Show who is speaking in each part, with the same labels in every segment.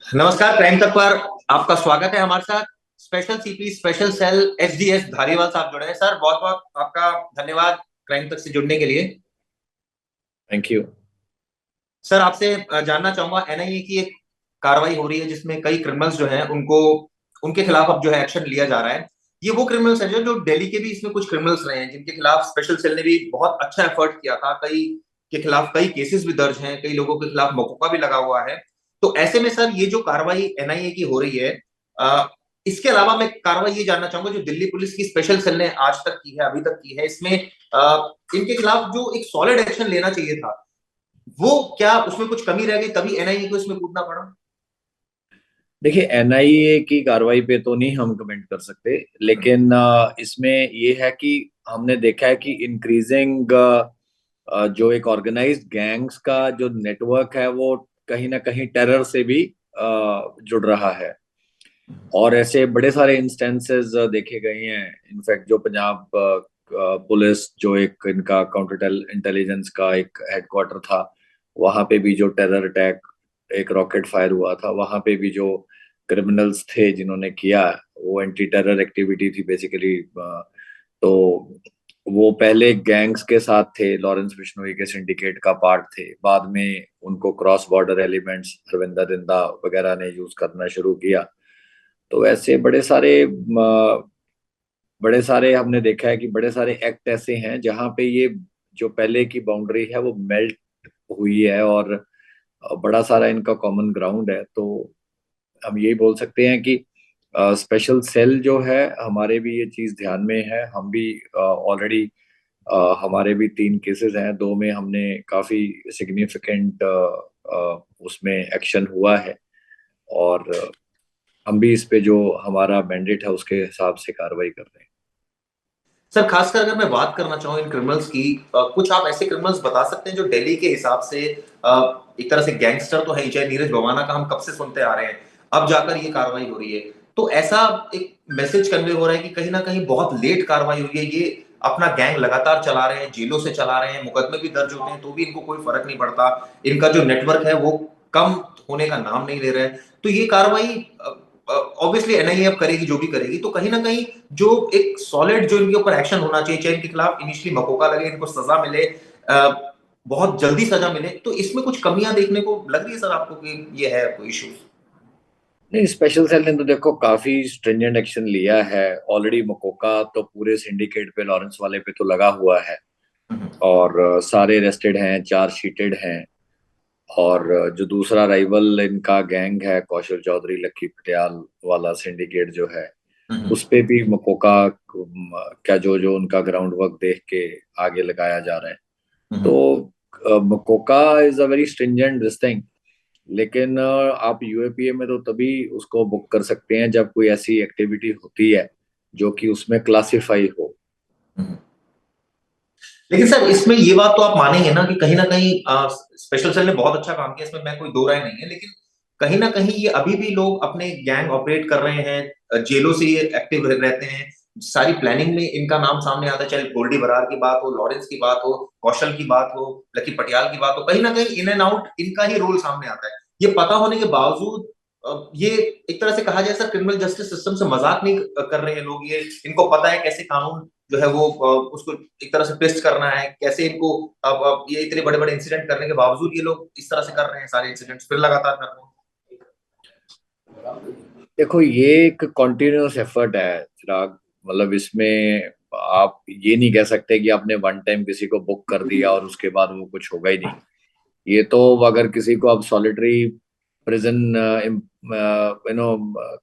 Speaker 1: नमस्कार, क्राइम तक पर आपका स्वागत है। हमारे साथ special CP special cell SDS Dhariwal साहब जुड़े हैं। सर, बहुत बहुत आपका धन्यवाद क्राइम तक से जुड़ने के लिए।
Speaker 2: Thank you.
Speaker 1: सर, आपसे जानना चाहूंगा, एनआईए की एक कार्रवाई हो रही है जिसमें कई क्रिमिनल्स जो हैं उनको उनके खिलाफ अब जो है एक्शन लिया जा रहा है। ये वो क्रिमिनल्स हैं जो दिल्ली के भी इसमें कुछ क्रिमिनल्स रहे हैं जिनके खिलाफ स्पेशल सेल ने भी बहुत अच्छा एफर्ट किया था। कई के खिलाफ कई केसेस भी दर्ज हैं, कई लोगों के खिलाफ मुकदमा भी लगा हुआ है। तो ऐसे में सर, ये जो कार्रवाई एनआईए की हो रही है, अ, इसके अलावा मैं कार्रवाई ये जानना चाहूंगा जो दिल्ली पुलिस की स्पेशल सेल ने आज तक की है, अभी तक की है, इसमें इनके खिलाफ जो एक सॉलिड एक्शन लेना चाहिए था, वो क्या उसमें कुछ कमी रह गई तभी एनआईए को इसमें कूदना पड़ा?
Speaker 2: देखिए, एनआईए की कार्रवाई पे तो नहीं हम कमेंट कर सकते, लेकिन इसमें ये है कि हमने देखा है कि इंक्रीजिंग जो एक ऑर्गेनाइज्ड गैंग्स का जो नेटवर्क है वो कहीं ना कहीं टेरर से भी जुड़ रहा है। और ऐसे बड़े सारे इंस्टेंसेस देखे गए हैं। इनफैक्ट जो पंजाब पुलिस, जो एक इनका काउंटर इंटेलिजेंस का एक हेडक्वार्टर था, वहां पे भी जो टेरर अटैक, एक रॉकेट फायर हुआ था, वहां पे भी जो क्रिमिनल्स थे जिन्होंने किया, वो एंटी टेरर एक्टिविटी थी बेसिकली। तो वो पहले गैंग्स के साथ थे, लॉरेंस बिश्नोई के सिंडिकेट का पार्ट थे। बाद में उनको cross border elements, Harvinder Rinda वगैरह ने यूज करना शुरू किया। तो ऐसे बड़े सारे हमने देखा है कि बड़े सारे एक्ट ऐसे हैं जहां पे ये जो पहले की बाउंड्री है वो मेल्ट हुई है, और बड़ा सारा इनका कॉमन ग्राउंड है। तो हम यही बोल सकते हैं कि स्पेशल सेल जो है, हमारे भी ये चीज ध्यान में है। हम भी ऑलरेडी, हमारे भी 3 केसेस हैं, 2 में हमने काफी सिग्निफिकेंट उसमें एक्शन हुआ है। और हम भी इस पे जो हमारा मैंडेट है उसके हिसाब से कार्रवाई कर रहे हैं।
Speaker 1: सर, खासकर अगर मैं बात करना चाहूँ इन क्रिमिनल्स की, कुछ आप ऐसे क्रिमिनल्स बता सकते हैं जो दिल्ली के हिसाब से एक तरह से गैंगस्टर तो है ही, चाहे नीरज भवाना का हम कब से सुनते आ रहे हैं, अब जाकर ये कार्रवाई हो रही है। तो ऐसा एक मैसेज कन्वे हो रहा है कि कहीं ना कहीं बहुत लेट कार्रवाई हुई है। ये अपना गैंग लगातार चला रहे हैं, जेलों से चला रहे हैं, मुकदमे भी दर्ज होते हैं तो भी इनको कोई फर्क नहीं पड़ता। इनका जो नेटवर्क है वो कम होने का नाम नहीं ले रहा है। तो ये कार्रवाई ऑब्वियसली एनआईए अब करेगी, जो भी करेगी, तो कहीं ना कहीं जो एक सॉलिड जो इनके ऊपर एक्शन होना चाहिए, चाहे इनके खिलाफ इनिशियली मकोका लगे, इनको सजा मिले, बहुत जल्दी सजा मिले, तो इसमें कुछ कमियां देखने को लग रही है सर आपको कि ये है कोई इशू?
Speaker 2: नहीं, स्पेशल सेल ने तो देखो काफी स्ट्रिंजेंट एक्शन लिया है ऑलरेडी। मकोका तो पूरे सिंडिकेट पे, लॉरेंस वाले पे तो लगा हुआ है। और सारे अरेस्टेड हैं, चार्जशीटेड हैं। और जो दूसरा राइवल इनका गैंग है, कौशल चौधरी, लक्की पटियाल वाला सिंडिकेट जो है, उस पे भी मकोका क्या जो जो उनका ग्राउंड वर्क देख के आगे लगाया जा रहा है। तो MCOCA is a very stringent this thing. लेकिन आप यूएपीए में तो तभी उसको बुक कर सकते हैं जब कोई ऐसी एक्टिविटी होती है जो कि उसमें क्लासिफाई हो।
Speaker 1: लेकिन सर, इसमें ये बात तो आप मानेंगे ना कहीं स्पेशल सेल ने बहुत अच्छा काम किया, इसमें मैं कोई दो राय नहीं है, लेकिन कहीं ना कहीं ये अभी भी लोग अपने गैंग ऑपरेट कर रहे हैं, जेलों से ये एक्टिव रहते हैं, सारी प्लानिंग में इनका नाम सामने आता है, चाहे गोल्डी बरार की बात हो, लॉरेंस की बात हो, कौशल की बात हो, लकी पटियाल की बात हो, कहीं ना कहीं इन एंड आउट इनका ही रोल सामने आता है। ये पता होने के बावजूद ये एक तरह से कहा जाए सर, क्रिमिनल जस्टिस सिस्टम से मजाक नहीं कर रहे हैं लोग। ये इनको पता है कैसे कानून जो है वो उसको एक तरह से ट्विस्ट करना है, कैसे इनको अब ये इतने बड़े बड़े इंसिडेंट करने के बावजूद ये लोग इस तरह से कर रहे हैं, सारे इंसिडेंट्स फिर लगातार कर रहे हैं।
Speaker 2: देखो, ये एक कॉन्टिन्यूस एफर्ट है चिराग। मतलब इसमें आप ये नहीं कह सकते कि आपने वन टाइम किसी को बुक कर दिया और उसके बाद वो कुछ होगा ही नहीं। ये तो अगर किसी को आप सॉलिटरी प्रिजन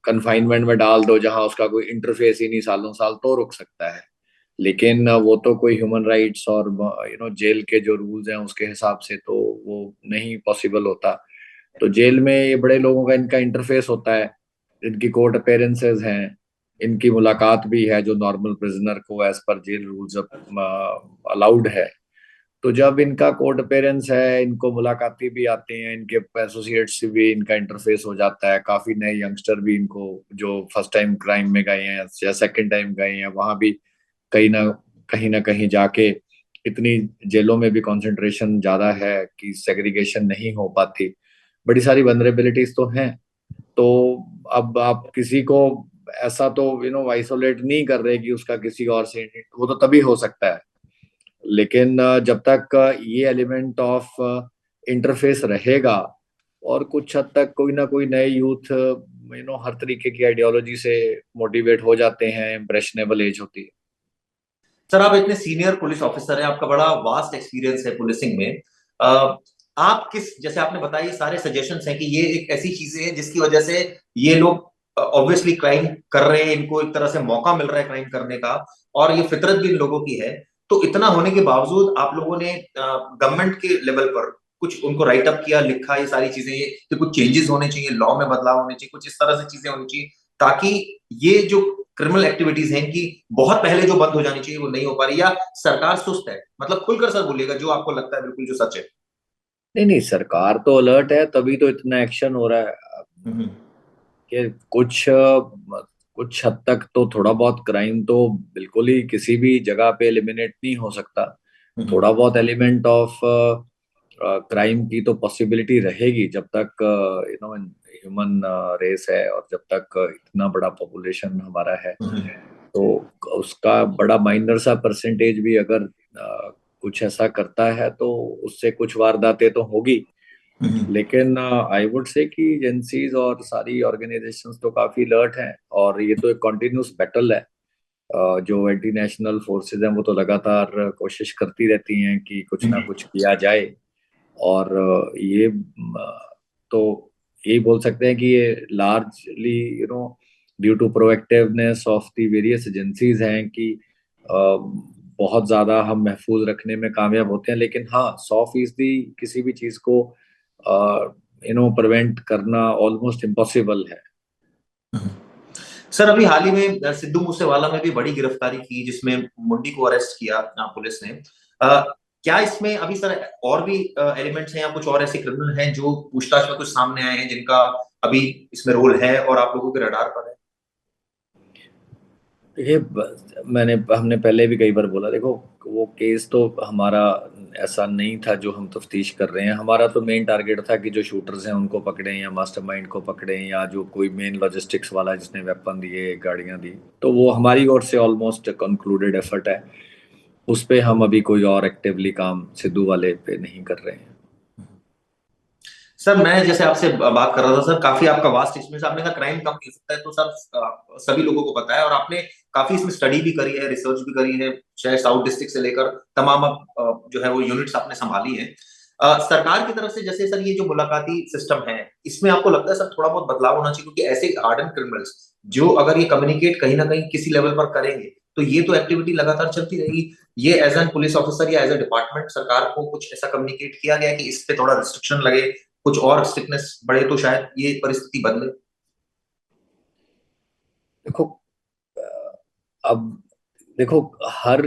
Speaker 2: कन्फाइनमेंट में डाल दो जहां उसका कोई इंटरफेस ही नहीं सालों साल, तो रुक सकता है। लेकिन वो तो कोई ह्यूमन राइट्स और जेल के जो रूल्स हैं उसके हिसाब से तो वो नहीं पॉसिबल होता। तो जेल में ये बड़े लोगों का, इनका इंटरफेस होता है, इनकी कोर्ट अपेयरेंसेस हैं, इनकी मुलाकात भी है जो नॉर्मल प्रिजनर को as per jail rules allowed है। तो जब इनका कोर्ट अपेयरेंस है, इनको मुलाकाती भी आते हैं, इनके एसोसिएट्स से भी इनका इंटरफेस हो जाता है। काफी नए यंगस्टर भी इनको, जो फर्स्ट टाइम क्राइम में गए हैं या सेकंड टाइम गए हैं, वहां भी कहीं ना ना कहीं जाके, इतनी जेलों में भी कंसंट्रेशन ज्यादा है कि सेग्रीगेशन नहीं हो पाती। बड़ी सारी वनरेबिलिटीज तो हैं। तो अब आप किसी को ऐसा तो आइसोलेट नहीं कर रहे कि उसका किसी और से, वो तो तभी हो सकता है। लेकिन जब तक ये एलिमेंट ऑफ इंटरफेस रहेगा, और कुछ हद तक कोई ना कोई नए यूथ हर तरीके की आइडियोलॉजी से मोटिवेट हो जाते हैं, इम्प्रेशनेबल एज होती है।
Speaker 1: सर आप इतने सीनियर पुलिस ऑफिसर हैं, आपका बड़ा वास्ट एक्सपीरियंस है पुलिसिंग में। अ, आप किस, जैसे आपने बताया ये सारे सजेशंस हैं कि ये एक ऐसी चीजें हैं जिसकी वजह से ये लोग ऑब्वियसली क्राइम कर रहे हैं, इनको एक तरह से मौका मिल रहा है क्राइम करने का, और ये फितरत भी इन लोगों की है। तो इतना होने के बावजूद आप लोगों ने गवर्नमेंट के लेवल पर कुछ उनको राइट अप किया, लिखा ये सारी चीजें, ये कि कुछ चेंजेस होने चाहिए, लॉ में बदलाव होने चाहिए, कुछ इस तरह से चीजें होनी चाहिए ताकि ये जो क्रिमिनल एक्टिविटीज हैं कि बहुत पहले जो बंद हो जानी चाहिए वो नहीं हो पा रही, या सरकार सुस्त है? मतलब खुलकर सर बोलिएगा जो आपको लगता है बिल्कुल जो सच है।
Speaker 2: नहीं नहीं, सरकार तो अलर्ट है, तभी तो इतना एक्शन हो रहा है
Speaker 1: हम्म।
Speaker 2: कि कुछ हद तक तो थोड़ा बहुत क्राइम तो बिल्कुल ही किसी भी जगह पे एलिमिनेट नहीं हो सकता।
Speaker 1: हम्म।
Speaker 2: थोड़ा बहुत एलिमेंट ऑफ क्राइम की तो पॉसिबिलिटी रहेगी जब तक ह्यूमन रेस है, और जब तक इतना बड़ा पॉपुलेशन हमारा है।
Speaker 1: हम्म।
Speaker 2: तो उसका बड़ा माइनर सा परसेंटेज भी अगर कुछ ऐसा करता है तो उससे कुछ वारदातें तो होगी।
Speaker 1: हम्म।
Speaker 2: लेकिन आई वुड से कि एजेंसीज और सारी ऑर्गेनाइजेशंस तो काफी अलर्ट हैं, और ये तो एक कॉन्टिन्यूस बैटल है। जो एंटी नेशनल फोर्सेज हैं वो तो लगातार कोशिश करती रहती हैं कि कुछ ना कुछ किया जाए। और तो यही बोल सकते हैं कि ये largely due to proactiveness of the various agencies हैं कि बहुत ज्यादा हम महफूज रखने में कामयाब होते हैं। लेकिन हाँ, 100% किसी भी चीज को प्रिवेंट करना ऑलमोस्ट इम्पॉसिबल है।
Speaker 1: हम्म। सर अभी हाल ही में सिद्धू मूसेवाला में भी बड़ी गिरफ्तारी की जिसमें मुंडी को अरेस्ट किया पुलिस ने। क्या इसमें अभी सर और भी एलिमेंट्स हैं या कुछ और ऐसे क्रिमिनल हैं जो पूछताछ में कुछ सामने आए हैं जिनका अभी इसमें रोल है और आप लोगों के रडार पर है?
Speaker 2: देखिए, हमने पहले भी कई बार बोला, देखो वो केस तो हमारा ऐसा नहीं था जो हम तफ्तीश कर रहे हैं। हमारा तो मेन टारगेट था कि जो शूटर्स हैं उनको पकड़ें, या मास्टरमाइंड को पकड़ें, या जो कोई मेन लॉजिस्टिक्स वाला है जिसने वेपन दिए, गाड़ियां दी। तो वो हमारी ओर से ऑलमोस्ट कंक्लूडेड एफर्ट है। उस पे हम अभी कोई और एक्टिवली काम सिद्धू वाले पे नहीं कर रहे हैं।
Speaker 1: सर मैं जैसे आपसे बात कर रहा था सर, काफी आपका वास्ट एक्सपीरियंस, आपने कहा क्राइम कम नहीं हो सकता है, तो सर सभी लोगों को पता है और आपने काफी इसमें स्टडी भी करी है, रिसर्च भी करी है, चाहे साउथ डिस्ट्रिक्ट से लेकर तमाम जो है वो यूनिट्स आपने संभाली है। सरकार की तरफ से जैसे सर ये जो मुलाकाती सिस्टम है, इसमें आपको लगता है सर थोड़ा बहुत बदलाव होना चाहिए? क्योंकि ऐसे हार्डन क्रिमिनल्स जो अगर ये कम्युनिकेट कहीं ना कहीं किसी लेवल पर करेंगे तो ये तो एक्टिविटी लगातार चलती रहेगी। ये एज एन पुलिस ऑफिसर या एज ए डिपार्टमेंट सरकार को कुछ ऐसा कम्युनिकेट किया गया कि इस पे थोड़ा रिस्ट्रिक्शन लगे, कुछ और स्ट्रिक्टनेस बढ़े तो शायद ये परिस्थिति बदले?
Speaker 2: देखो, अब देखो, हर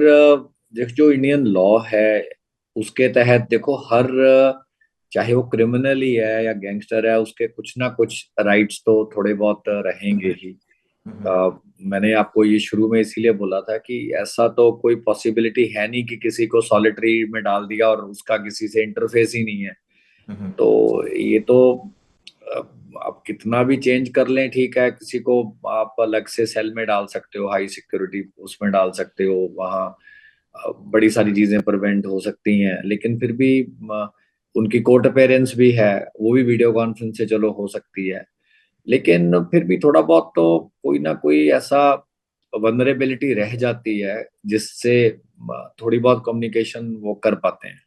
Speaker 2: जो इंडियन लॉ है उसके तहत देखो, हर चाहे वो क्रिमिनल ही है या गैंगस्टर है, उसके कुछ ना कुछ राइट्स तो थोड़े बहुत रहेंगे ही। अ, मैंने आपको ये शुरू में इसीलिए बोला था कि ऐसा तो कोई पॉसिबिलिटी है नहीं कि किसी को सॉलिटरी में डाल दिया और उसका किसी से इंटरफेस ही नहीं है। तो ये तो अ, आप कितना भी चेंज कर लें, ठीक है, किसी को आप अलग से सेल में डाल सकते हो, हाई सिक्योरिटी उसमें डाल सकते हो, वहाँ बड़ी सारी चीजें प्रिवेंट हो सकती हैं। लेकिन फिर भी उनकी कोर्ट अपेयरेंस भी है, वो भी वीडियो कॉन्फ्रेंस से चलो हो सकती है। लेकिन फिर भी थोड़ा बहुत तो कोई ना कोई ऐसा वनरेबिलिटी रह जाती है जिससे थोड़ी बहुत कम्युनिकेशन वो कर पाते हैं।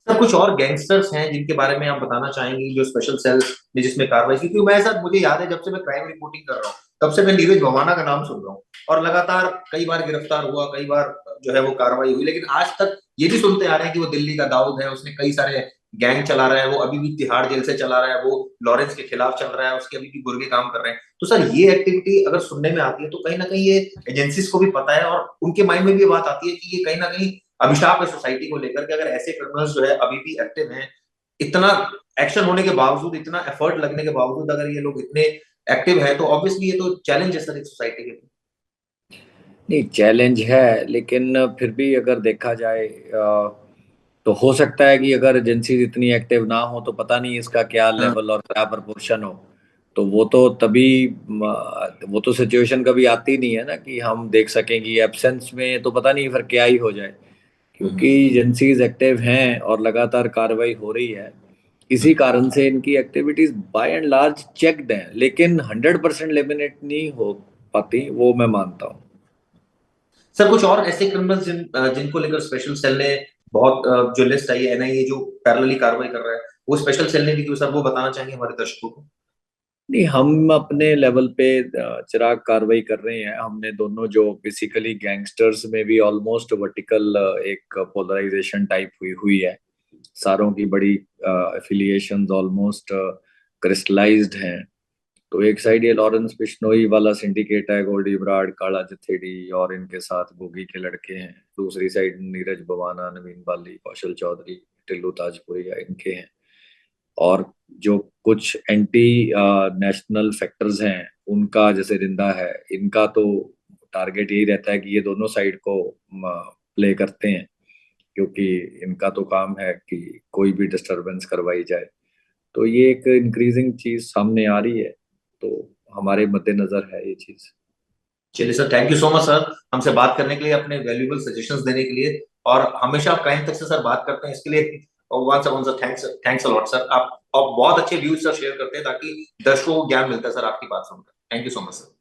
Speaker 1: सर कुछ और गैंगस्टर्स हैं जिनके बारे में आप बताना चाहेंगे जो स्पेशल सेल ने जिसमें कार्रवाई की? क्योंकि मैं सर, मुझे याद है जब से मैं क्राइम रिपोर्टिंग कर रहा हूँ तब से मैं नीरज भवाना का नाम सुन रहा हूँ, और लगातार कई बार गिरफ्तार हुआ, कई बार जो है वो कार्रवाई हुई, लेकिन आज तक ये भी सुनते आ रहे हैं कि वो दिल्ली का दाऊद है, उसने कई सारे गैंग चला रहा है, वो अभी भी तिहाड़ जेल से चला रहा है, वो लॉरेंस के खिलाफ चल रहा है, उसके अभी भी गुर्गे काम कर रहे हैं। तो सर ये एक्टिविटी अगर सुनने में आती है तो कहीं ना कहीं ये एजेंसीज को भी पता है और उनके माइंड में भी ये बात आती है कि ये कहीं ना कहीं अभिशाप है सोसाइटी को लेकर, कि अगर ऐसे क्रिमिनल्स जो है अभी भी एक्टिव हैं, इतना एक्शन होने के बावजूद, इतना एफर्ट लगने के बावजूद अगर ये लोग इतने एक्टिव हैं, तो ऑब्वियसली ये तो चैलेंज है सर एक सोसाइटी के लिए।
Speaker 2: नहीं, चैलेंज है, लेकिन फिर भी अगर देखा जाए तो हो सकता है कि अगर एजेंसीज इतनी एक्टिव ना हो तो पता नहीं इसका क्या
Speaker 1: हाँ।
Speaker 2: लेवल और क्या प्रपोर्शन हो। तो वो तो तभी वो तो सिचुएशन कभी आती नहीं है ना कि हम देख सकें कि एब्सेंस में तो पता नहीं फिर क्या ही हो जाए, क्योंकि एजेंसीज एक्टिव हैं और लगातार कार्रवाई हो रही है। इसी कारण से इनकी activities by and large checked हैं, लेकिन 100% लेमिनेट नहीं हो पाती, वो मैं मानता हूँ।
Speaker 1: सर कुछ और ऐसे क्रिमिनल्स जिनको लेकर स्पेशल सेल ने बहुत जो लिस्ट आई है एनआईए जो पैरेलली कार्रवाई कर रहा है, वो स्पेशल सेल ने दी तो सर वो बताना चाहेंगे हमारे दर्शकों को।
Speaker 2: नहीं, हम अपने लेवल पे चिराग कार्रवाई कर रहे हैं। हमने दोनों जो बेसिकली गैंगस्टर्स में भी ऑलमोस्ट वर्टिकल एक पोलराइजेशन टाइप हुई हुई है। सारों की बड़ी एफिलिएशंस ऑलमोस्ट क्रिस्टलाइज्ड हैं। तो एक साइड ये लॉरेंस बिश्नोई वाला सिंडिकेट है, गोल्डी ब्राड, काला जथेड़ी और इनके साथ गोगी के लड़के हैं। दूसरी साइड नीरज बवाना, नवीन बाली, कौशल चौधरी, टिल्लू ताजपुरिया इनके हैं। और जो कुछ एंटी नेशनल फैक्टर्स हैं उनका, जैसे रिंदा है, इनका तो टारगेट यही रहता है कि ये दोनों साइड को प्ले करते हैं, क्योंकि इनका तो काम है कि कोई भी डिस्टरबेंस करवाई जाए। तो ये एक इंक्रीजिंग चीज सामने आ रही है, तो हमारे मद्देनजर है ये चीज।
Speaker 1: चलिए sir, thank you so much sir, हमसे बात करने के लिए, अपने वैल्यूएबल सजेशंस देने के लिए, और हमेशा आप क्राइम तक से सर बात करते हैं, इसके लिए once again sir thanks, thanks a lot sir. आप बहुत अच्छे व्यूज सर शेयर करते हैं ताकि दर्शकों को ज्ञान मिलता है सर आपकी बात सुनकर। Thank you so much sir.